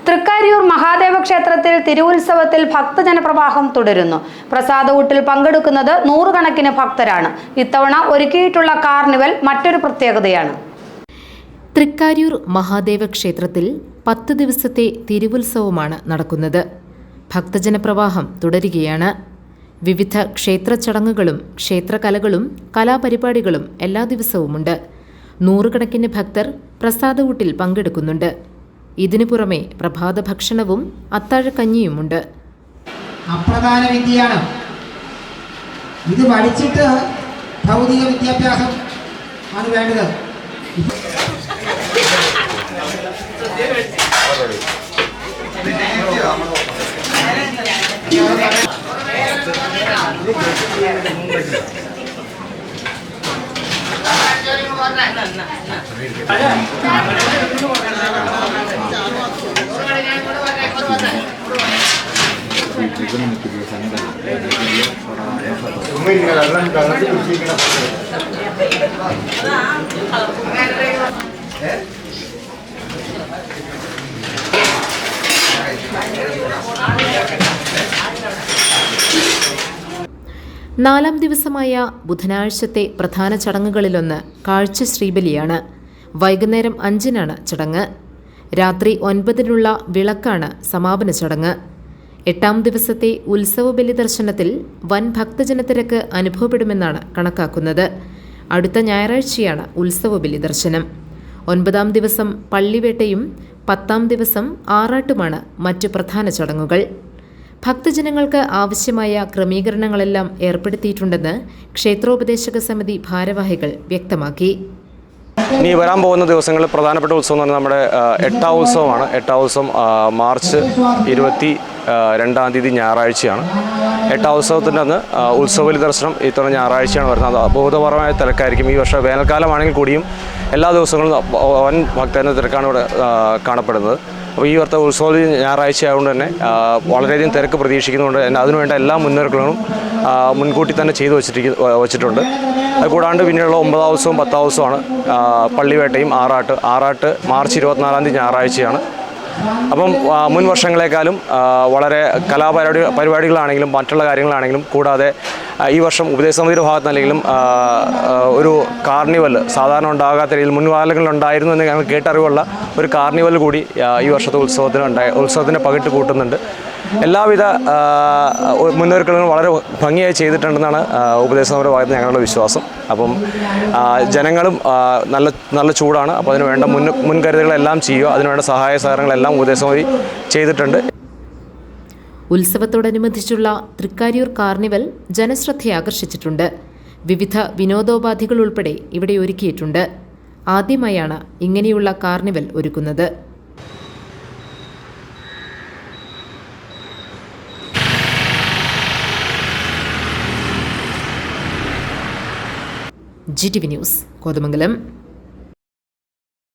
തൃക്കാരിയൂർ മഹാദേവ ക്ഷേത്രത്തിൽ തിരുവുത്സവത്തിൽ ഭക്തജനപ്രവാഹം തുടരുന്നു. പ്രസാദഊട്ടിൽ പങ്കെടുക്കുന്നത് നൂറുകണക്കിന് ഭക്തരാണ്. ഇത്തവണ ഒരുക്കിയിട്ടുള്ള കാർണിവൽ മറ്റൊരു പ്രത്യേകതയാണ്. തൃക്കാരിയൂർ മഹാദേവ ക്ഷേത്രത്തിൽ 10 ദിവസത്തെ തിരുവുത്സവമാണ് നടക്കുന്നത്. ഭക്തജനപ്രവാഹം തുടരുകയാണ്. വിവിധ ക്ഷേത്ര ചടങ്ങുകളും ക്ഷേത്രകലകളും കലാപരിപാടികളും എല്ലാ ദിവസവുമുണ്ട്. നൂറുകണക്കിന് ഭക്തർ പ്രസാദഊട്ടിൽ പങ്കെടുക്കുന്നുണ്ട്. ഇതിനു പുറമെ പ്രഭാത ഭക്ഷണവും അത്താഴക്കഞ്ഞിയുമുണ്ട്. അപ്രധാന വിദ്യയാണ് ഇത്. പഠിച്ചിട്ട് ഭൗതിക വിദ്യാഭ്യാസം ആണ് വേണ്ടത്. നാലാം ദിവസമായ ബുധനാഴ്ചത്തെ പ്രധാന ചടങ്ങുകളിലൊന്ന് കാഴ്ച ശ്രീബലിയാണ്. വൈകുന്നേരം 5-നാണ് ചടങ്ങ്. രാത്രി 9-നുള്ള വിളക്കാണ് സമാപന ചടങ്ങ്. 8-ാം ദിവസത്തെ ഉത്സവ ബലി ദർശനത്തിൽ വൻ ഭക്തജനത്തിരക്ക് അനുഭവപ്പെടുമെന്നാണ് കണക്കാക്കുന്നത്. അടുത്ത ഞായറാഴ്ചയാണ് ഉത്സവ ബലി ദർശനം. 9-ാം ദിവസം പള്ളിവേട്ടയും 10-ാം ദിവസം ആറാട്ടുമാണ് മറ്റു പ്രധാന ചടങ്ങുകൾ. ഭക്തജനങ്ങൾക്ക് ആവശ്യമായ ക്രമീകരണങ്ങളെല്ലാം ഏർപ്പെടുത്തിയിട്ടുണ്ടെന്ന് ക്ഷേത്രോപദേശക സമിതി ഭാരവാഹികൾ വ്യക്തമാക്കി. ഇനി വരാൻ പോകുന്ന ദിവസങ്ങളിൽ പ്രധാനപ്പെട്ട ഉത്സവം എന്ന് പറഞ്ഞാൽ നമ്മുടെ 8-ാം ഉത്സവമാണ്. 8-ാം ഉത്സവം മാർച്ച് 22-ാം തീയതി ഞായറാഴ്ചയാണ്. 8-ാം ഉത്സവത്തിൻ്റെ അന്ന് ഉത്സവബലി ദർശനം ഇത്തവണ ഞായറാഴ്ചയാണ് വരുന്നത്. അത് അഭൂതപൂർവമായ തിരക്കായിരിക്കും. ഈ വർഷം വേനൽക്കാലമാണെങ്കിൽ കൂടിയും എല്ലാ ദിവസങ്ങളും വൻ ഭക്തജന തിരക്കാണ് ഇവിടെ കാണപ്പെടുന്നത്. അപ്പോൾ ഈ വർഷത്തെ ഉത്സവം ഞായറാഴ്ച ആയതുകൊണ്ട് തന്നെ വളരെയധികം തിരക്ക് പ്രതീക്ഷിക്കുന്നുണ്ട്. അതിനുവേണ്ട എല്ലാ മുന്നൊരുക്കങ്ങളും മുൻകൂട്ടി തന്നെ ചെയ്തു വച്ചിട്ടുണ്ട്. അതുകൂടാണ്ട് പിന്നെയുള്ള 9-ാം ഉത്സവം 10-ാം ഉത്സവമാണ്. പള്ളിവേട്ടയും ആറാട്ട് മാർച്ച് 24-ാം തീയതി ഞായറാഴ്ചയാണ്. അപ്പം മുൻ വർഷങ്ങളെക്കാളും വളരെ പരിപാടികളാണെങ്കിലും മറ്റുള്ള കാര്യങ്ങളാണെങ്കിലും കൂടാതെ ഈ വർഷം ഉപദേശസമിതിയുടെ ഭാഗത്തുനിന്നല്ലെങ്കിലും ഒരു കാർണിവൽ സാധാരണ ഉണ്ടാകാത്ത രീതിയിൽ മുൻകാലങ്ങളിൽ ഉണ്ടായിരുന്നു എന്ന് ഞങ്ങൾ കേട്ടറിവുള്ള ഒരു കാർണിവൽ കൂടി ഈ വർഷത്തെ ഉത്സവത്തിന് പകിട്ട് കൂട്ടുന്നുണ്ട്. എല്ലാവിധ മുന്നൊരുക്കങ്ങളും വളരെ ഭംഗിയായി ചെയ്തിട്ടുണ്ടെന്നാണ് ഉപദേശസമിതിയുടെ ഭാഗത്ത് ഞങ്ങളുടെ വിശ്വാസം. അപ്പം ജനങ്ങളും നല്ല ചൂടാണ്. അപ്പോൾ അതിന് വേണ്ട മുൻകരുതലുകളെല്ലാം ചെയ്യുക. അതിനുവേണ്ട സഹായ സഹകരണങ്ങളെല്ലാം ഉപദേശസമിതി ചെയ്തിട്ടുണ്ട്. ഉത്സവത്തോടനുബന്ധിച്ചുള്ള തൃക്കാരിയൂർ കാർണിവൽ ജനശ്രദ്ധയാകർഷിച്ചിട്ടുണ്ട്. വിവിധ വിനോദോപാധികൾ ഉൾപ്പെടെ ഇവിടെ ഒരുക്കിയിട്ടുണ്ട്. ആദ്യമായാണ് ഇങ്ങനെയുള്ള കാർണിവൽ ഒരുക്കുന്നത്. GTV news, Kothamangalam.